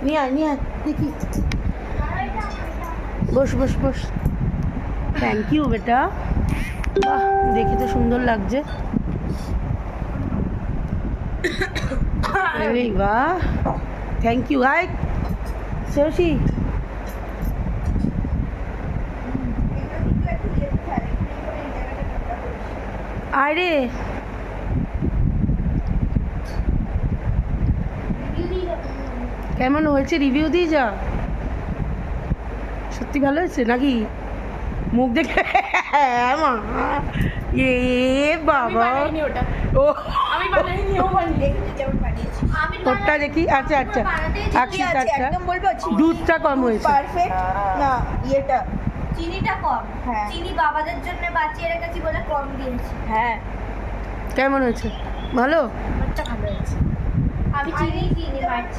নিয়ে আয় দেখি। বস বস বস। থ্যাংক ইউ বেটা। বাহ, দেখে তো সুন্দর লাগছে। বাহ, থ্যাংক ইউ। আয় সরষি, আয় রে। কেমন হয়েছে রিভিউ দিয়ে যা। সত্যি ভালো হয়েছে নাকি? মুখ দেখে হ্যাঁ মা, এ বাবা, ও ওটা দেখি। আচ্ছা আচ্ছা, দুধটা কম হয়েছে। পারফেক্ট না, ইয়েটা চিনিটা কম। হ্যাঁ। চিনি বাবাদের জন্য বাঁচিয়ে রেখেছি বলে কম দিয়েছি। হ্যাঁ। কেমন হয়েছে? ভালো? আমারটা ভালো হয়েছে। আমি চিনি দিইনি, বাড়ছি।